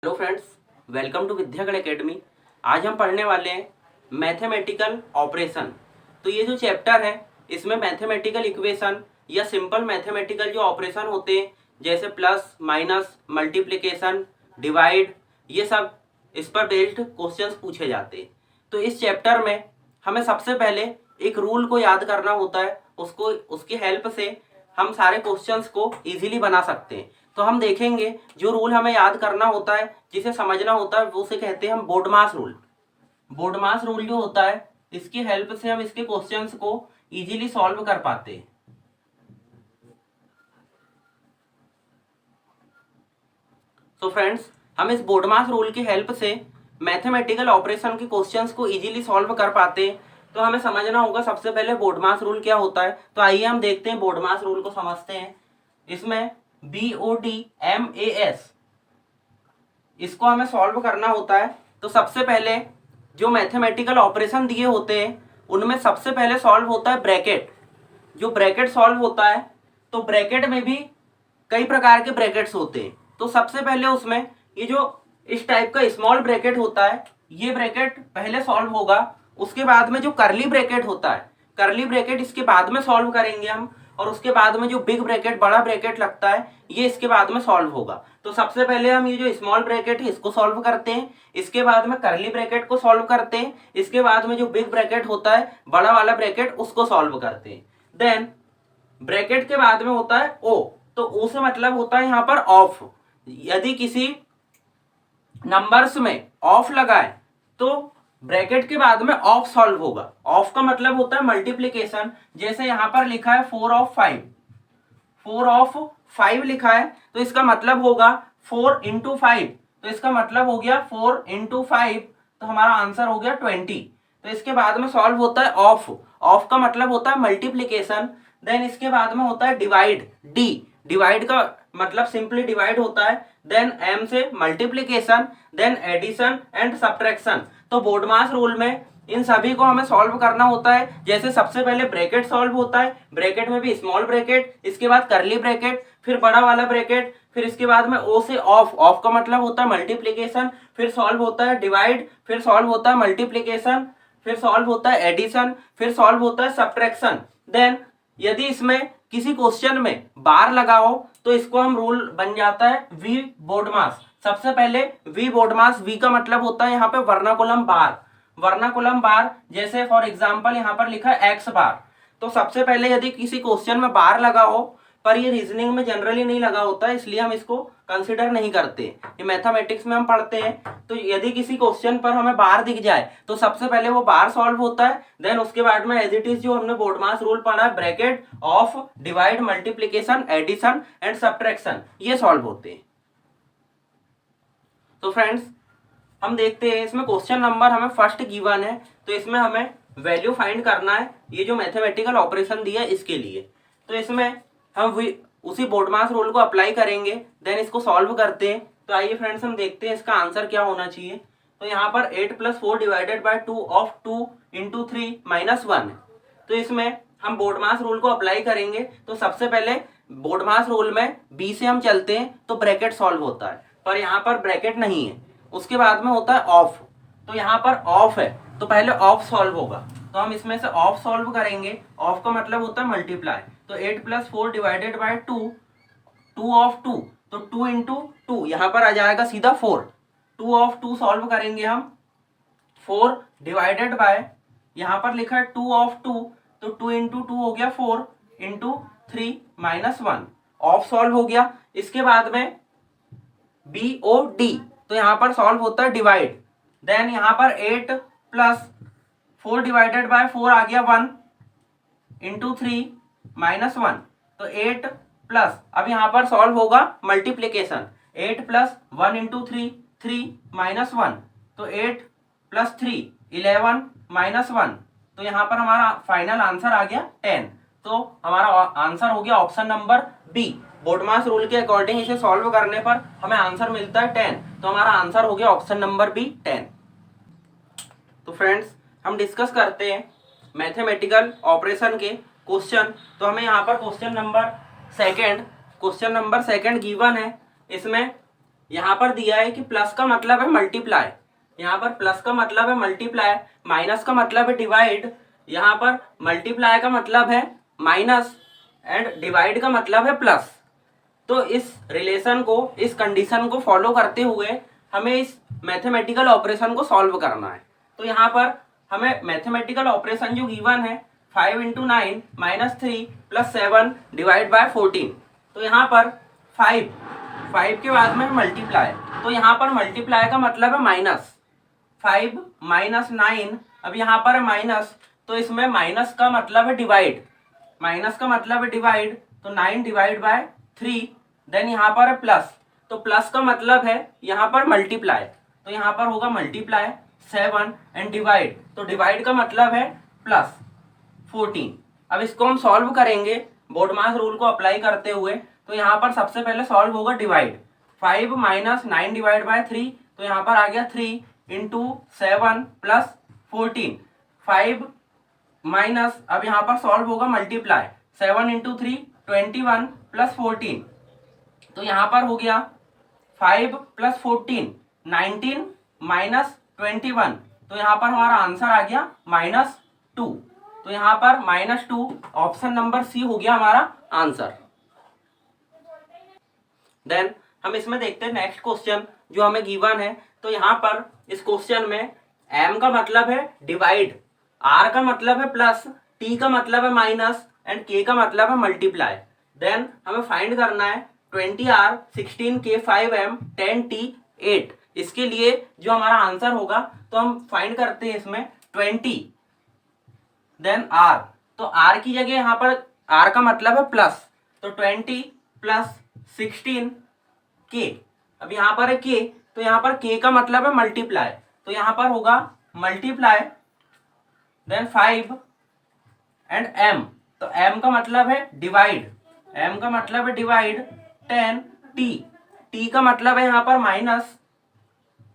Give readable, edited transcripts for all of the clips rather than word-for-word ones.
Hello friends, welcome to Vidyagarh academy. आज हम पढ़ने वाले हैं मैथमेटिकल ऑपरेशन। तो ये जो चैप्टर है इसमें मैथमेटिकल इक्वेशन या सिंपल मैथमेटिकल जो ऑपरेशन होते हैं जैसे प्लस माइनस मल्टीप्लिकेशन डिवाइड, ये सब इस पर बेस्ड क्वेश्चंस पूछे जाते हैं। तो इस चैप्टर में हमें सबसे पहले एक रूल को याद करना होता है, उसकी हेल्प से हम सारे क्वेश्चंस को इजीली बना सकते हैं। तो हम देखेंगे जो रूल हमें याद करना होता है, जिसे समझना होता है, वो उसे कहते हैं हम बोडमास रूल। बोडमास रूल जो होता है इसकी हेल्प से हम इसके क्वेश्चंस को इजीली सॉल्व कर पाते हैं। तो फ्रेंड्स, हम इस बोडमास रूल की हेल्प से मैथमेटिकल ऑपरेशन के क्वेश्चंस को इजीली सॉल्व कर पाते हैं। तो हमें समझना होगा सबसे पहले बोडमास रूल क्या होता है। तो आइए हम देखते हैं, बोडमास रूल को समझते हैं। इसमें BODMAS इसको हमें सॉल्व करना होता है। तो सबसे पहले जो मैथमेटिकल ऑपरेशन दिए होते हैं उनमें सबसे पहले सॉल्व होता है ब्रैकेट। जो ब्रैकेट सॉल्व होता है, तो ब्रैकेट में भी कई प्रकार के ब्रैकेट्स होते हैं। तो सबसे पहले उसमें ये जो इस टाइप का स्मॉल ब्रैकेट होता है, ये ब्रैकेट पहले सॉल्व होगा। उसके बाद में जो करली ब्रैकेट होता है, करली ब्रैकेट इसके बाद में सॉल्व करेंगे हम। और उसके बाद में जो बिग ब्रैकेट, बड़ा ब्रैकेट लगता है, ये इसके बाद में सॉल्व होगा। तो सबसे पहले हम ये जो स्मॉल ब्रैकेट है इसको सॉल्व करते हैं, इसके बाद में करली ब्रैकेट को सॉल्व करते हैं, इसके बाद में जो बिग ब्रैकेट होता है, बड़ा वाला ब्रैकेट, उसको सॉल्व करते हैं। देन ब्रैकेट के बाद में होता है ओ। तो ओ से मतलब होता है यहाँ पर ऑफ। यदि किसी नंबर्स में ऑफ लगाए तो ब्रैकेट के बाद में ऑफ सॉल्व होगा। ऑफ का मतलब होता है मल्टीप्लीकेशन। जैसे यहाँ पर लिखा है 4 ऑफ 5, 4 ऑफ 5 लिखा है, तो इसका मतलब होगा 4 इंटू 5। तो इसका मतलब हो गया 4 इंटू 5, तो हमारा आंसर हो गया 20। तो इसके बाद में सॉल्व होता है ऑफ। ऑफ का मतलब होता है मल्टीप्लीकेशन। देन इसके बाद में होता है डिवाइड, डी। डिवाइड का मतलब सिंपली डिवाइड होता है। देन एम से multiplication, then addition and subtraction. तो बोडमास रूल में इन सभी को हमें सॉल्व करना होता है। जैसे सबसे पहले ब्रैकेट सॉल्व होता है, ब्रैकेट में भी स्मॉल ब्रैकेट, इसके बाद करली ब्रैकेट, फिर बड़ा वाला ब्रैकेट, फिर इसके बाद में ओ से ऑफ। ऑफ का मतलब होता है मल्टीप्लीकेशन, फिर सॉल्व होता है डिवाइड, फिर सॉल्व होता है मल्टीप्लीकेशन, फिर सॉल्व होता है एडिशन, फिर सॉल्व होता है सब्ट्रैक्शन। देन यदि इसमें किसी क्वेश्चन में बार लगा हो तो इसको हम रूल बन जाता है वी बोडमास। सबसे पहले वी बोडमास, वी का मतलब होता है यहाँ पे वर्नाकुलम बार। वर्नाकुलम बार, जैसे फॉर एग्जांपल यहाँ पर लिखा है एक्स बार। तो सबसे पहले यदि किसी क्वेश्चन में बार लगा हो, पर ये रीजनिंग में जनरली नहीं लगा होता है, इसलिए हम इसको कंसिडर नहीं करते। ये मैथमेटिक्स में हम पढ़ते हैं। तो यदि किसी क्वेश्चन पर हमें बार दिख जाए तो सबसे पहले वो बार सॉल्व होता है। देन उसके बाद में एज इट इज जो हमने बोडमास रूल पढ़ा है, bracket, of, divide, multiplication, addition and subtraction, ये सॉल्व होते हैं। तो फ्रेंड्स, हम देखते हैं इसमें क्वेश्चन नंबर हमें फर्स्ट गिवन है। तो इसमें हमें वैल्यू फाइंड करना है, ये जो मैथमेटिकल ऑपरेशन दिया है इसके लिए। तो इसमें हम उसी बोडमास रूल को अप्लाई करेंगे, देन इसको सॉल्व करते हैं। तो आइए फ्रेंड्स, हम देखते हैं इसका आंसर क्या होना चाहिए। तो यहाँ पर 8 + 4 divided by 2 of 2 into 3 minus 1। तो इसमें हम बोडमास रूल को अप्लाई करेंगे। तो सबसे पहले बोडमास रूल में बी से हम चलते हैं तो ब्रैकेट सॉल्व होता है, पर यहाँ पर ब्रैकेट नहीं है। उसके बाद में होता है ऑफ। तो यहाँ पर ऑफ है तो पहले ऑफ सॉल्व होगा, तो हम इसमें से ऑफ सॉल्व करेंगे। ऑफ का मतलब होता है मल्टीप्लाई। तो 8 + 4 डिवाइडेड बाय 2, 2 ऑफ 2, तो 2 इंटू 2 यहाँ पर आ जाएगा सीधा 4। 2 ऑफ 2 सॉल्व करेंगे हम। 4 डिवाइडेड बाय, यहाँ पर लिखा है 2 ऑफ 2, तो 2 इंटू 2 हो गया 4 इंटू 3 माइनस 1। ऑफ सॉल्व हो गया। इसके बाद में BOD, तो यहाँ पर सॉल्व होता है डिवाइड। देन यहाँ पर 8 + 4 डिवाइडेड बाय 4 आ गया 1 इंटू 3 माइनस 1। तो 8 प्लस, अब यहाँ पर सॉल्व होगा मल्टीप्लीकेशन। 8 + 1 into 3, 3 minus 1। तो 8 + 3 11 माइनस 1। तो यहाँ पर हमारा फाइनल आंसर आ गया 10। तो हमारा आंसर हो गया option number B. BODMAS rule के अकॉर्डिंग इसे सॉल्व करने पर हमें आंसर मिलता है 10। तो हमारा आंसर हो गया ऑप्शन नंबर बी 10। तो फ्रेंड्स, हम डिस्कस करते हैं मैथमेटिकल ऑपरेशन के क्वेश्चन। तो हमें यहाँ पर क्वेश्चन नंबर सेकंड गिवन है। इसमें यहाँ पर दिया है कि प्लस का मतलब है मल्टीप्लाई, यहाँ पर प्लस का मतलब है मल्टीप्लाई, माइनस का मतलब है डिवाइड, यहाँ पर मल्टीप्लाई का मतलब है माइनस एंड डिवाइड का मतलब है प्लस। तो इस रिलेशन को, इस कंडीशन को फॉलो करते हुए हमें इस मैथमेटिकल ऑपरेशन को सॉल्व करना है। तो यहाँ पर हमें मैथमेटिकल ऑपरेशन जो गिवन है 5 into 9 minus 3 plus 7 divide by 14। तो यहाँ पर 5 के बाद में मल्टीप्लाई, तो यहाँ पर मल्टीप्लाई का मतलब है माइनस, 5 माइनस 9, अब यहाँ पर है माइनस, तो इसमें माइनस का मतलब है डिवाइड, माइनस का मतलब है डिवाइड, तो 9 डिवाइड बाय 3, देन यहाँ पर है प्लस, तो प्लस का मतलब है यहाँ पर मल्टीप्लाई, तो यहाँ पर होगा मल्टीप्लाई 7 एंड डिवाइड, तो डिवाइड का मतलब है प्लस 14। अब इसको हम सॉल्व करेंगे बोर्ड मास रूल को अप्लाई करते हुए। तो यहाँ पर सबसे पहले सॉल्व होगा डिवाइड, 5 माइनस 9 डिवाइड बाय 3, तो यहाँ पर आ गया 3 इंटू 7 प्लस 14, 5 माइनस, अब यहाँ पर सॉल्व होगा मल्टीप्लाई, 7 इंटू 3 21 प्लस 14, तो यहाँ पर हो गया 5 प्लस 14 19 माइनस 21, तो यहाँ पर हमारा आंसर आ गया -2। तो यहाँ पर -2, ऑप्शन नंबर सी हो गया हमारा आंसर। देन हम इसमें देखते हैं नेक्स्ट क्वेश्चन जो हमें गिवन है। तो यहाँ पर इस क्वेश्चन में m का मतलब है डिवाइड, r का मतलब है प्लस, t का मतलब है माइनस एंड k का मतलब है मल्टीप्लाई। देन हमें फाइंड करना है 20r 16k 5m 10t 8। इसके लिए जो हमारा आंसर होगा, तो हम फाइंड करते हैं इसमें 20 देन r, तो r की जगह यहाँ पर r का मतलब है प्लस, तो 20 प्लस 16 k, अब यहाँ पर है k, तो यहाँ पर k का मतलब है मल्टीप्लाई, तो यहाँ पर होगा मल्टीप्लाई देन 5 एंड m, तो m का मतलब है डिवाइड, m का मतलब है डिवाइड 10 t का मतलब है यहाँ पर माइनस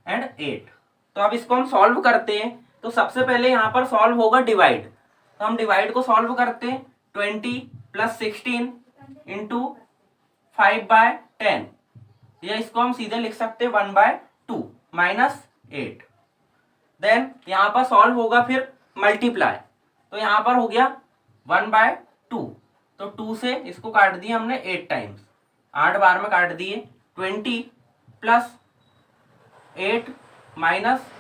एंड 8। तो अब इसको हम सॉल्व करते हैं। तो सबसे पहले यहाँ पर सॉल्व होगा डिवाइड, तो हम डिवाइड को सॉल्व करते हैं, 20 प्लस 16 इंटू 5 बाय 10, या इसको हम सीधे लिख सकते हैं 1/2 माइनस 8। देन यहाँ पर सॉल्व होगा फिर मल्टीप्लाई, तो यहाँ पर हो गया 1/2, तो 2 से इसको काट दिया हमने 8 टाइम्स, 8 बार में काट दिए, 20 प्लस 8 माइनस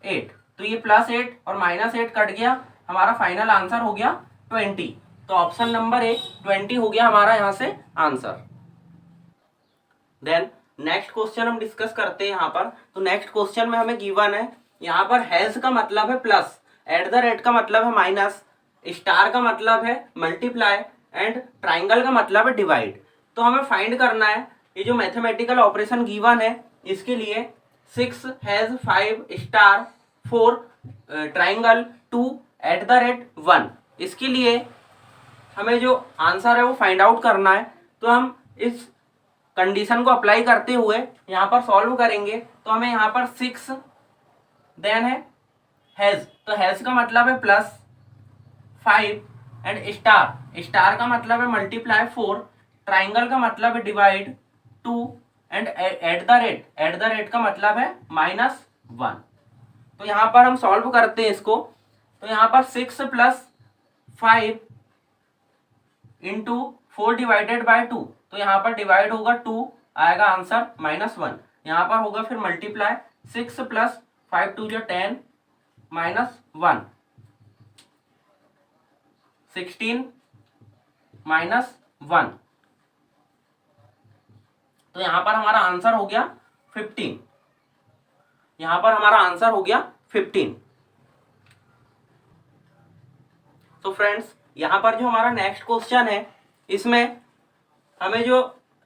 8, तो ये प्लस 8 और माइनस 8 कट गया, हमारा फाइनल आंसर हो गया 20। तो ऑप्शन नंबर 20 हो गया हमारा यहाँ से आंसर। देन नेक्स्ट क्वेश्चन हम डिस्कस करते हैं यहाँ पर। तो नेक्स्ट क्वेश्चन में हमें गिवन है, यहाँ पर हैज का मतलब है प्लस, एट द रेट का मतलब है माइनस, स्टार का मतलब है मल्टीप्लाई एंड ट्राइंगल का मतलब है डिवाइड। तो हमें फाइंड करना है ये जो मैथमेटिकल ऑपरेशन गिवन है, इसके लिए 6 has 5 star 4 triangle 2 at the rate 1, इसके लिए हमें जो आंसर है वो फाइंड आउट करना है। तो हम इस कंडीशन को अप्लाई करते हुए यहाँ पर सॉल्व करेंगे। तो हमें यहाँ पर 6 देन है हैज, तो हैज का मतलब है प्लस 5 एंड स्टार का मतलब है मल्टीप्लाई 4, ट्राइंगल का मतलब है divide 2 and at the rate का मतलब है -1। तो यहाँ पर हम सॉल्व करते हैं इसको। तो यहाँ पर 6 प्लस 5 इंटू 4 डिवाइडेड बाय 2, तो यहाँ पर डिवाइड होगा 2, आएगा आंसर -1। यहाँ पर होगा फिर मल्टीप्लाई 6 प्लस 5 2 जो 10 -1 16 -1, तो यहाँ पर हमारा आंसर हो गया 15। यहाँ पर हमारा आंसर हो गया 15। तो फ्रेंड्स यहाँ पर जो हमारा नेक्स्ट क्वेश्चन है, इसमें हमें जो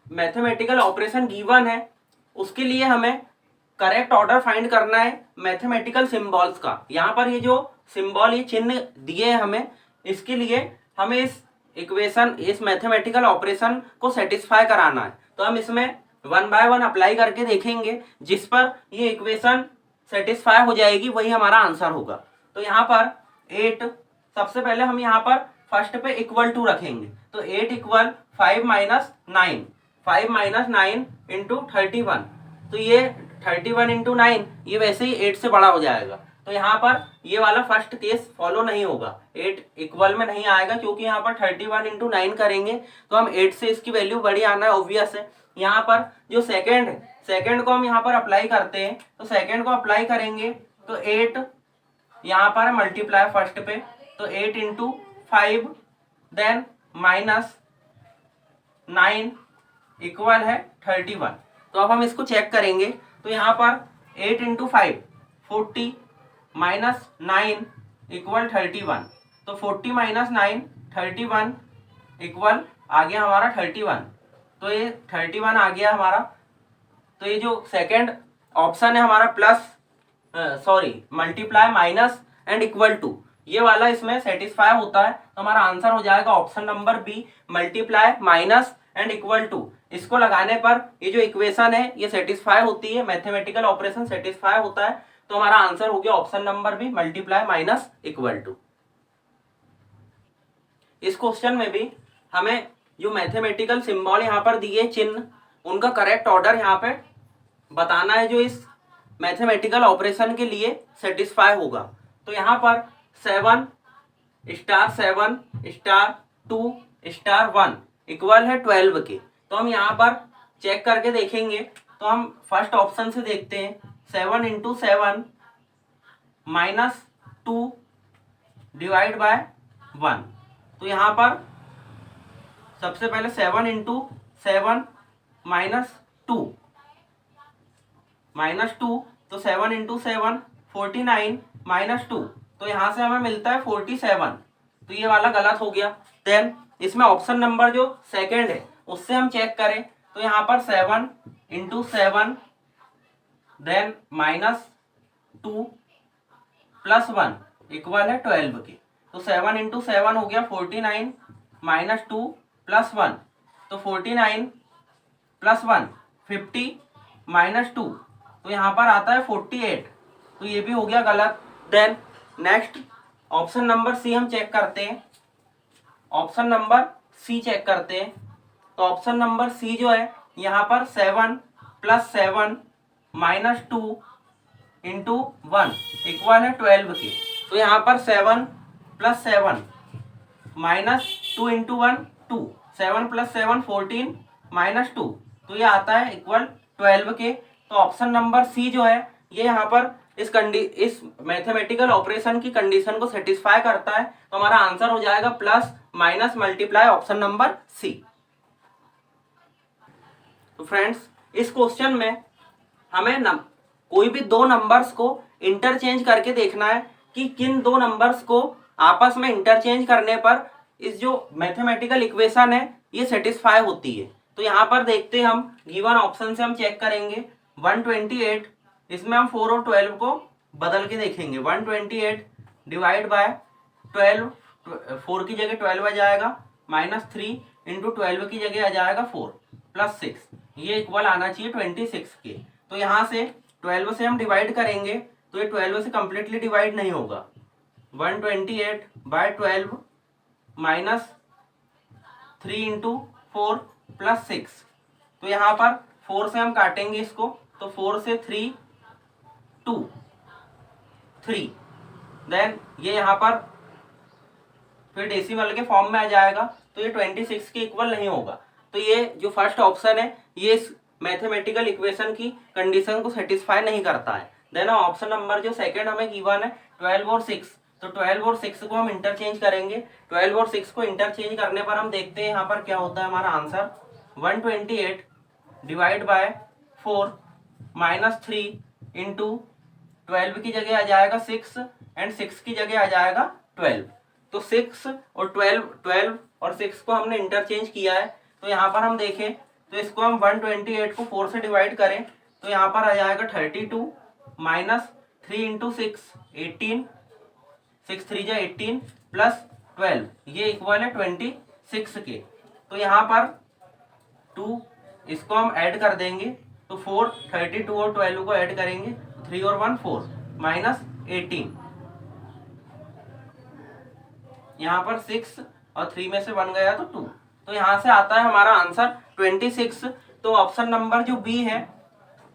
मैथमेटिकल ऑपरेशन गिवन है उसके लिए हमें करेक्ट ऑर्डर फाइंड करना है मैथमेटिकल सिंबल्स का। यहाँ पर ये जो सिंबल, ये चिन्ह दिए हैं हमें, इसके लिए हमें इस इक्वेशन, इस मैथमेटिकल ऑपरेशन को सेटिस्फाई कराना है। तो हम इसमें 1 बाय 1 अप्लाई करके देखेंगे, जिस पर ये इक्वेशन सेटिस्फाई हो जाएगी वही हमारा आंसर होगा। तो यहाँ पर 8, सबसे पहले हम यहाँ पर फर्स्ट पे इक्वल टू रखेंगे, तो 8 इक्वल 5 माइनस 9 इंटू 31, तो ये 31 इंटू 9 ये वैसे ही 8 से बड़ा हो जाएगा। तो यहाँ पर ये वाला फर्स्ट केस फॉलो नहीं होगा, 8 इक्वल में नहीं आएगा, क्योंकि यहाँ पर 31 इंटू 9 करेंगे तो हम 8 से इसकी वैल्यू बड़ी आना है, ऑब्वियस है। यहाँ पर जो सेकेंड है, सेकेंड को हम यहाँ पर अप्लाई करते हैं, तो सेकेंड को अप्लाई करेंगे तो 8 यहाँ पर मल्टीप्लाई फर्स्ट पे, तो 8 इंटू 5 देन माइनस 9 इक्वल है 31। तो अब हम इसको चेक करेंगे, तो यहाँ पर 8 इंटू 5 40 माइनस 9 इक्वल 31। तो 40 माइनस 9 31 इक्वल आ गया हमारा 31। तो ये 31 आ गया हमारा। तो ये जो सेकेंड ऑप्शन है हमारा plus multiply minus and equal to, ये वाला इसमें सेटिस्फाई होता है। तो हमारा आंसर हो जाएगा option number B, multiply minus and equal to. इसको लगाने पर ये जो इक्वेशन है ये सेटिस्फाई होती है, मैथमेटिकल ऑपरेशन सेटिस्फाई होता है। तो हमारा आंसर हो गया option number B, multiply minus equal to. इस क्वेश्चन में भी हमें जो मैथमेटिकल सिंबल यहाँ पर दिए चिन्ह, उनका करेक्ट ऑर्डर यहाँ पे बताना है जो इस मैथमेटिकल ऑपरेशन के लिए सेटिस्फाई होगा। तो यहाँ पर 7 स्टार 7 स्टार 2 स्टार 1 इक्वल है 12 के। तो हम यहाँ पर चेक करके देखेंगे, तो हम फर्स्ट ऑप्शन से देखते हैं, 7 इंटू 7 माइनस 2 डिवाइड बाय 1। तो यहाँ पर सबसे पहले 7 इंटू 7 माइनस 2 तो 7 इंटू 7 49 माइनस 2, तो यहाँ से हमें मिलता है 47। तो ये वाला गलत हो गया। देन इसमें ऑप्शन नंबर जो सेकेंड है उससे हम चेक करें, तो यहाँ पर 7 into 7 then minus 2 plus 1 equal है 12 के। तो 7 इंटू 7 हो गया 49 माइनस 2 प्लस 1, तो 49 प्लस 1 50 माइनस 2, तो यहाँ पर आता है 48। तो ये भी हो गया गलत। Then next option number C हम चेक करते हैं, ऑप्शन नंबर सी चेक करते हैं। तो ऑप्शन नंबर सी जो है यहाँ पर 7 प्लस 7 माइनस 2 इंटू 1 इक्वल है 12 के। तो यहाँ पर 7 plus 7 minus 2 into 1 2, 7 plus 7 14 minus 2, तो ये आता है इक्वल 12 के। तो ऑप्शन नंबर सी जो है ये यहाँ पर इस मैथमेटिकल ऑपरेशन की कंडीशन को सेटिस्फाई करता है। तो हमारा आंसर हो जाएगा plus minus multiply option number C. तो फ्रेंड्स इस क्वेश्चन में हमें कोई भी दो नंबर्स को इंटरचेंज करके देखना है कि किन दो नंबर्स को आपस में इंटरचेंज करने पर इस जो मैथमेटिकल इक्वेशन है ये सेटिस्फाई होती है। तो यहाँ पर देखते हैं, हम गिवन ऑप्शन से हम चेक करेंगे 128, इसमें हम 4 और 12 को बदल के देखेंगे। 128 डिवाइड बाय 12, 4 की जगह 12 आ जाएगा, माइनस 3 इंटू 12 की जगह आ जाएगा 4 प्लस 6, ये इक्वल आना चाहिए 26 के। तो यहाँ से 12 से हम डिवाइड करेंगे तो ये 12 से कंप्लीटली डिवाइड नहीं होगा। 128 बाय 12 माइनस 3 इंटू 4 प्लस 6, तो यहाँ पर 4 से हम काटेंगे इसको, तो 4 से 3 2 3, देन ये यहाँ पर फिर डेसिमल के फॉर्म में आ जाएगा, तो ये 26 के इक्वल नहीं होगा। तो ये जो फर्स्ट ऑप्शन है ये इस मैथमेटिकल इक्वेशन की कंडीशन को सेटिस्फाई नहीं करता है। देन ऑप्शन नंबर जो सेकंड हमें गिवन है 12 और 6, तो 12 और 6 को हम इंटरचेंज करेंगे। 12 और 6 को इंटरचेंज करने पर हम देखते हैं यहाँ पर क्या होता है हमारा answer. 128 divide by 4 minus 3 into 12 की जगह आ जाएगा 6 एंड 6 की जगह आ जाएगा 12। तो 6 और 12 और 6 को हमने इंटरचेंज किया है। तो यहाँ पर हम देखें तो इसको हम 128 को 4 से डिवाइड करें तो यहाँ पर आ जाएगा 32 माइनस 3 इंटू 6 18, 6 3 जा 18 प्लस 12, ये इक्वल है 26 के। तो यहाँ पर 2 इसको हम ऐड कर देंगे, तो 4 32 और 12 को ऐड करेंगे, 3 और 1 4 माइनस 18, यहाँ पर 6 और 3 में से 1 गया तो 2, तो यहाँ से आता है हमारा आंसर 26। तो ऑप्शन नंबर जो बी है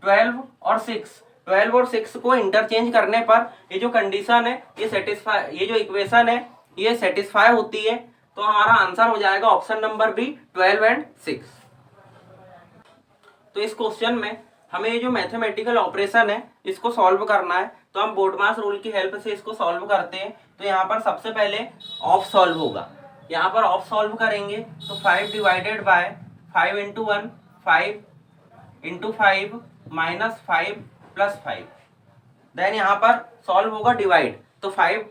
12 और 6, 12 और 6 को इंटरचेंज करने पर ये जो कंडीशन है ये जो इक्वेशन है ये सेटिस्फाई होती है। तो हमारा आंसर हो जाएगा ऑप्शन नंबर बी 12 एंड 6। तो इस क्वेश्चन में हमें ये जो मैथमेटिकल ऑपरेशन है इसको सॉल्व करना है। तो हम बोडमास रूल की हेल्प से इसको सॉल्व करते हैं। तो यहाँ पर सबसे पहले ऑफ सॉल्व होगा, यहाँ पर ऑफ सॉल्व करेंगे तो 5 डिवाइडेड बाय 5 इंटू 1 5 इंटू 5 माइनस 5 प्लस 5। देन यहाँ पर सॉल्व होगा डिवाइड, तो 5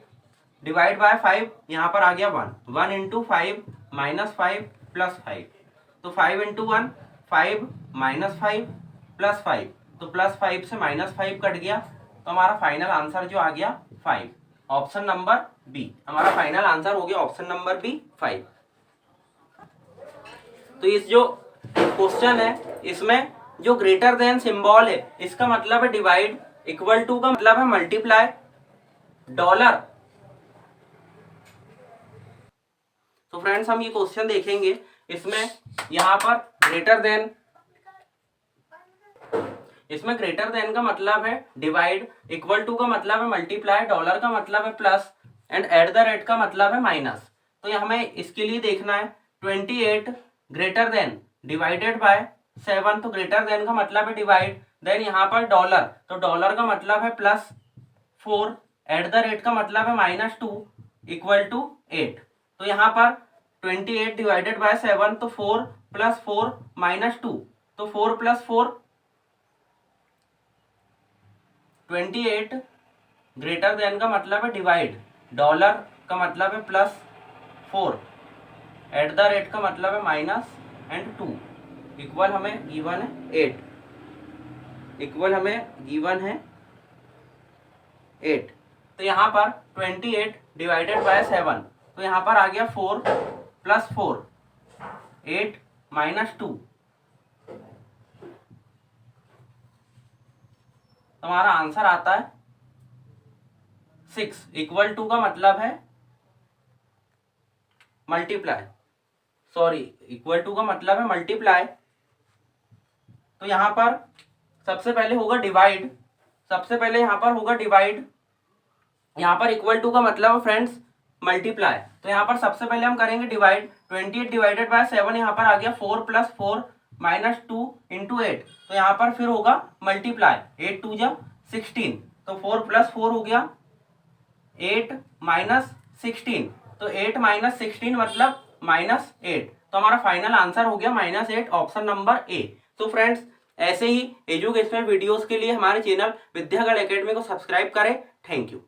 डिवाइड बाय 5 यहाँ पर आ गया 1, 1 इंटू 5 माइनस 5 प्लस 5। तो 5 इंटू 1 5 माइनस 5 प्लस 5, तो प्लस 5 से माइनस 5 कट गया। तो हमारा फाइनल आंसर जो आ गया 5, ऑप्शन नंबर बी। हमारा फाइनल आंसर हो गया ऑप्शन नंबर बी 5। तो इस जो क्वेश्चन है इसमें जो ग्रेटर देन सिंबल है इसका मतलब है डिवाइड, इक्वल टू का मतलब है मल्टीप्लाई, डॉलर। तो फ्रेंड्स हम ये क्वेश्चन देखेंगे, इसमें यहाँ पर ग्रेटर देन, इसमें ग्रेटर देन का मतलब है डिवाइड, इक्वल टू का मतलब है मल्टीप्लाई, डॉलर का मतलब है plus and at the rate का मतलब है माइनस। तो ये हमें इसके लिए देखना है 28 ग्रेटर देन डिवाइडेड बाय 7, तो ग्रेटर देन का मतलब है डिवाइड, देन यहाँ पर डॉलर, तो डॉलर का मतलब है प्लस 4, एट द रेट का मतलब है माइनस 2 इक्वल टू 8। तो यहाँ पर 28 डिवाइडेड बाय 7, तो 4 प्लस 4 माइनस 2, तो 4 प्लस 4 28 ग्रेटर देन का मतलब है डिवाइड, डॉलर का मतलब है प्लस 4, एट द रेट का मतलब है माइनस एंड 2 इक्वल हमें गिवन है 8, इक्वल हमें गिवन है 8। तो यहाँ पर 28 डिवाइडेड बाय 7, तो यहाँ पर आ गया 4 प्लस 4 8 माइनस 2, हमारा आंसर आता है 6, इक्वल टू का मतलब है मल्टीप्लाई, सॉरी इक्वल टू का मतलब है मल्टीप्लाई। तो यहाँ पर सबसे पहले होगा डिवाइड, सबसे पहले यहाँ पर होगा डिवाइड, यहाँ पर इक्वल टू का मतलब है फ्रेंड्स मल्टीप्लाई। तो यहाँ पर सबसे पहले हम करेंगे डिवाइड, 28 डिवाइडेड बाय 7 यहाँ पर आ गया 4 प्लस 4 माइनस 2 इंटू 8, तो यहाँ पर फिर होगा मल्टीप्लाई, 8 2 जा 16, तो 4 प्लस 4 हो गया 8 माइनस 16, तो 8 माइनस 16 मतलब माइनस 8। तो हमारा फाइनल आंसर हो गया -8, ऑप्शन नंबर ए। तो फ्रेंड्स ऐसे ही एजुकेशनल वीडियोस के लिए हमारे चैनल विद्यागढ़ एकेडमी को सब्सक्राइब करें। Thank you.